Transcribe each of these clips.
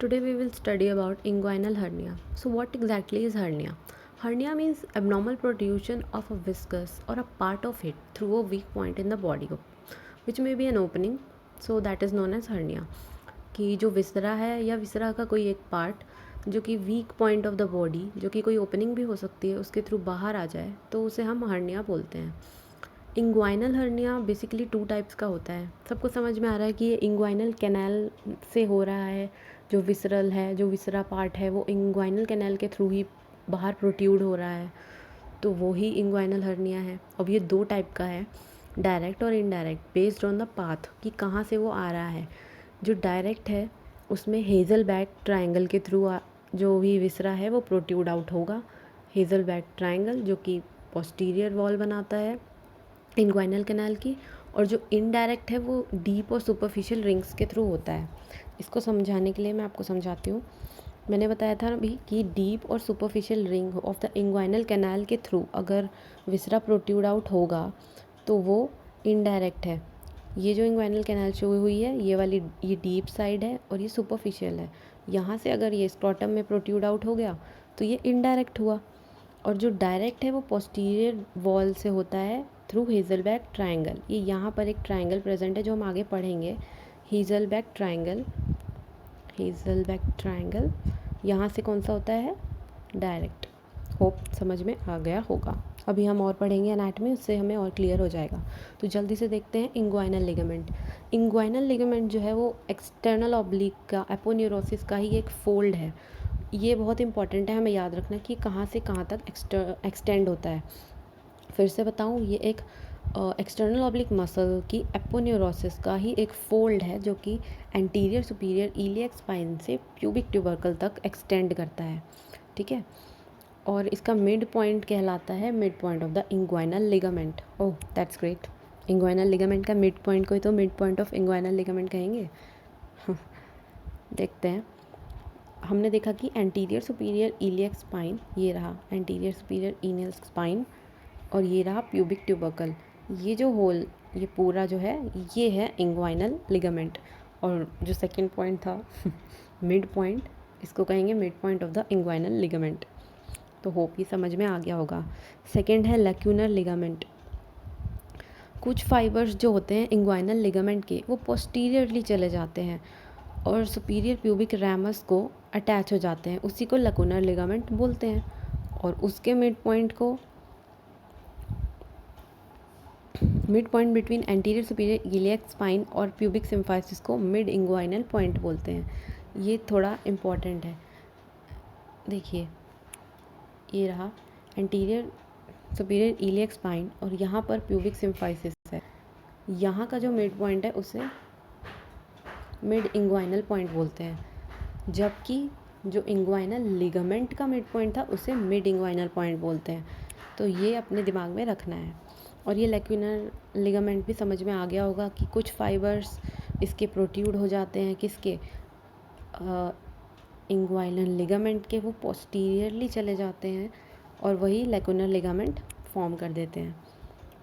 Today we will study about inguinal hernia. So what exactly is hernia? Hernia means abnormal protrusion of a viscous or a part of it through a weak point in the body, which may be an opening. So that is known as hernia. कि जो विसरा है या विसरा का कोई एक part जो कि weak point of the body, जो कि कोई ओपनिंग भी हो सकती है, उसके थ्रू बाहर आ जाए तो उसे हम हर्निया बोलते हैं। इंग्वाइनल हर्निया बेसिकली 2 टाइप्स का होता है। सबको समझ में आ रहा है कि ये इंग्वाइनल कैनाल से हो रहा है। जो विसरल है, जो विसरा पार्ट है, वो इंग्वाइनल कैनाल के थ्रू ही बाहर प्रोट्यूड हो रहा है, तो वो ही इंग्वाइनल हर्निया है। अब ये 2 टाइप का है, डायरेक्ट और indirect, based on the path कि कहाँ से वो आ रहा है। जो डायरेक्ट है उसमें हेज़लबैक ट्रायंगल के थ्रू जो भी विसरा है वो प्रोट्यूड आउट होगा। हेज़लबैक ट्रायंगल जो कि पोस्टीरियर वॉल बनाता है इंग्वाइनल कैनाल की, और जो इनडायरेक्ट है वो डीप और सुपरफिशियल रिंग्स के थ्रू होता है। इसको समझाने के लिए मैं आपको समझाती हूँ। मैंने बताया था अभी कि डीप और superficial ring of the inguinal canal के थ्रू अगर विसरा प्रोट्यूड आउट होगा तो वो इनडायरेक्ट है। ये जो इंग्वाइनल कैनाल शो हुई है, ये वाली ये डीप साइड है और ये सुपरफिशियल है। यहाँ से अगर ये स्क्रॉटम में प्रोट्यूड आउट हो गया तो ये इनडायरेक्ट हुआ। और जो डायरेक्ट है वो पोस्टीरियर वॉल से होता है थ्रू हेज़लबैक ट्रायंगल। ये यहाँ पर एक ट्रायंगल प्रेजेंट है जो हम आगे पढ़ेंगे, हेज़लबैक ट्रायंगल। हेज़लबैक ट्रायंगल यहाँ से कौन सा होता है? डायरेक्ट। होप समझ में आ गया होगा। अभी हम और पढ़ेंगे एनाटॉमी, उससे हमें और क्लियर हो जाएगा। तो जल्दी से देखते हैं इंग्वाइनल लिगामेंट। इंग्वाइनल लिगामेंट जो है वो एक्सटर्नल ऑब्लिक का एपोन्यूरोसिस का ही एक फोल्ड है। ये बहुत इंपॉर्टेंट है, हमें याद रखना कि कहाँ से कहाँ तक एक्सटेंड होता है। फिर से बताऊँ, ये एक एक्सटर्नल ऑब्लिक मसल की एपोन्यूरोसिस का ही एक फोल्ड है जो कि एंटीरियर सुपीरियर इलियक स्पाइन से प्यूबिक ट्यूबरकल तक एक्सटेंड करता है। ठीक है, और इसका मिड पॉइंट कहलाता है mid point of the inguinal ligament. Oh that's great. Inguinal ligament का मिड पॉइंट को ही तो mid point of inguinal ligament कहेंगे। देखते हैं। हमने देखा कि एंटीरियर सुपीरियर इलियक स्पाइन, ये रहा एंटीरियर सुपीरियर इलियक स्पाइन, और ये रहा प्यूबिक ट्यूबरकल। ये जो होल, ये पूरा जो है, ये है इंग्वाइनल लिगामेंट। और जो सेकंड पॉइंट था मिड पॉइंट, इसको कहेंगे mid point of the inguinal ligament. तो होप ये समझ में आ गया होगा। सेकंड है लैक्यूनर लिगामेंट। कुछ फाइबर्स जो होते हैं इंग्वाइनल लिगामेंट के, वो पोस्टीरियरली चले जाते हैं और सुपीरियर प्यूबिक रैमस को अटैच हो जाते हैं, उसी को लैक्यूनर लिगामेंट बोलते हैं। और उसके mid point between anterior superior iliac spine और प्यूबिक सिम्फाइसिस को मिड इंग्वाइनल पॉइंट बोलते हैं। ये थोड़ा इम्पॉर्टेंट है। देखिए, ये रहा एंटीरियर सुपीरियर इलियक स्पाइन और यहाँ पर प्यूबिक सिम्फाइसिस है। यहाँ का जो मिड पॉइंट है उसे मिड इंग्वाइनल पॉइंट बोलते हैं, जबकि जो इंग्वाइनल लिगामेंट का मिड पॉइंट था उसे मिड इंग्वाइनल पॉइंट बोलते हैं। तो ये अपने दिमाग में रखना है। और ये लैक्यूनर लिगामेंट भी समझ में आ गया होगा कि कुछ फाइबर्स इसके प्रोट्यूड हो जाते हैं, किसके? इंग्वाइनल लिगामेंट के, वो पोस्टीरियरली चले जाते हैं और वही लैक्यूनर लिगामेंट फॉर्म कर देते हैं।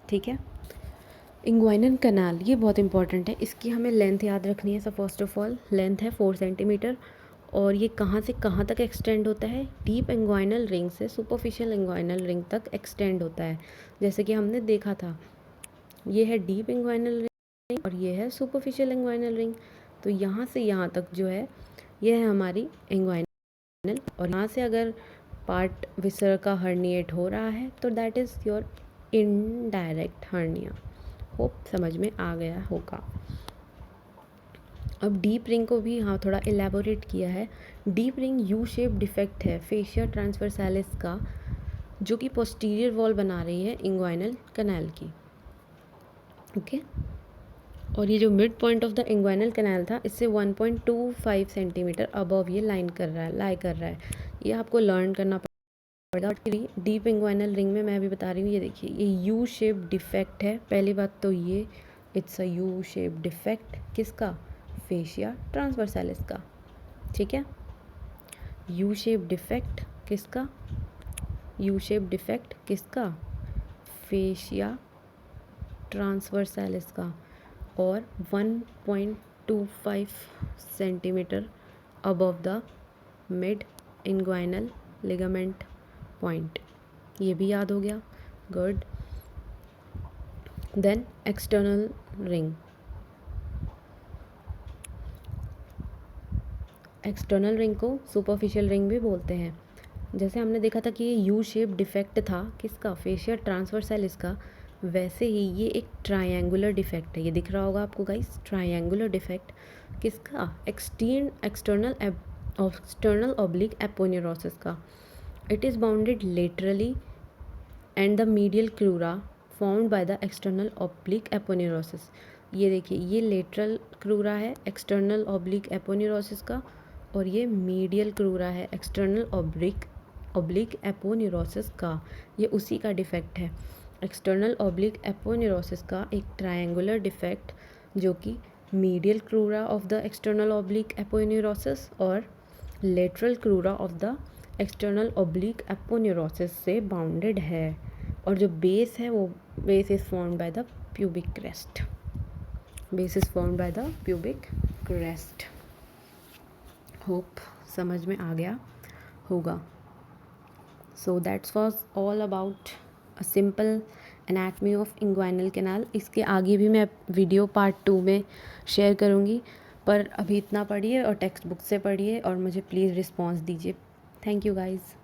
ठीक है, इंग्वाइनल कैनाल ये बहुत इंपॉर्टेंट है, इसकी हमें लेंथ याद रखनी है। So first of all length है 4 सेंटीमीटर, और ये कहाँ से कहाँ तक एक्सटेंड होता है? डीप इंग्वाइनल रिंग से सुपरफिशियल इंग्वाइनल रिंग तक एक्सटेंड होता है। जैसे कि हमने देखा था, ये है डीप इंग्वाइनल रिंग और ये है सुपरफिशियल इंग्वाइनल रिंग। तो यहाँ से यहाँ तक जो है, ये है हमारी इंग्वाइनल। और यहाँ से अगर पार्ट विसर का हर्निएट हो रहा है तो that is your indirect hernia. Hope समझ में आ गया होगा। अब डीप रिंग को भी हाँ थोड़ा एलैबोरेट किया है। Deep ring U shape defect है फेशिया ट्रांसवर्सालिस का, जो कि पोस्टीरियर वॉल बना रही है इंग्वाइनल कैनाल की। ओके, और ये जो mid point of the inguinal canal था, इससे 1.25 सेंटीमीटर अबव ये लाई कर रहा है। ये आपको लर्न करना पड़ेगा। डीप इंग्वाइनल रिंग में मैं भी बता रही हूँ, ये देखिए ये यू शेप डिफेक्ट है। पहली बात तो ये it's a U shape defect, किसका? फेशिया ट्रांसवर्सालिस का। ठीक है, यू शेप डिफेक्ट किसका? यू शेप डिफेक्ट किसका? फेशिया ट्रांसवर्सालिस का। और 1.25 centimetre above the mid inguinal ligament point. ये भी याद हो गया, good. Then external ring. External ring को सुपरफिशियल रिंग भी बोलते हैं. जैसे हमने देखा था कि ये यू शेप डिफेक्ट था किसका, फेशियल ट्रांसवर्सैलिस का, वैसे ही ये एक ट्रायंगुलर डिफेक्ट है. ये दिख रहा होगा आपको गाइस, ट्रायंगुलर डिफेक्ट किसका, एक्सटर्नल ऑब्लिक एपोन्यूरोसिस का. It is bounded laterally and the medial crura formed by the external oblique aponeurosis. ये देखिए, ये लेटरल क्रूरा है एक्सटर्नल ऑब्लिक एपोन्यूरोसिस का, और ये मीडियल क्रूरा है एक्सटर्नल ऑब्लिक एपोन्यूरोसिस का. ये उसी का डिफेक्ट है, एक्सटर्नल ऑब्लिक एपोन्यूरोसिस का एक ट्रायंगुलर डिफेक्ट जो कि medial crura of the external oblique aponeurosis और lateral crura of the external oblique aponeurosis से बाउंडेड है. और जो बेस है वो base is formed by the pubic crest. Base is formed by the pubic crest. Hope समझ में आ गया होगा. So that's was all about a simple anatomy of inguinal canal. इसके आगे भी मैं वीडियो पार्ट 2 में शेयर करूँगी, पर अभी इतना पढ़िए और टेक्स्ट बुक से पढ़िए और मुझे प्लीज़ रिस्पॉन्स दीजिए. Thank you guys.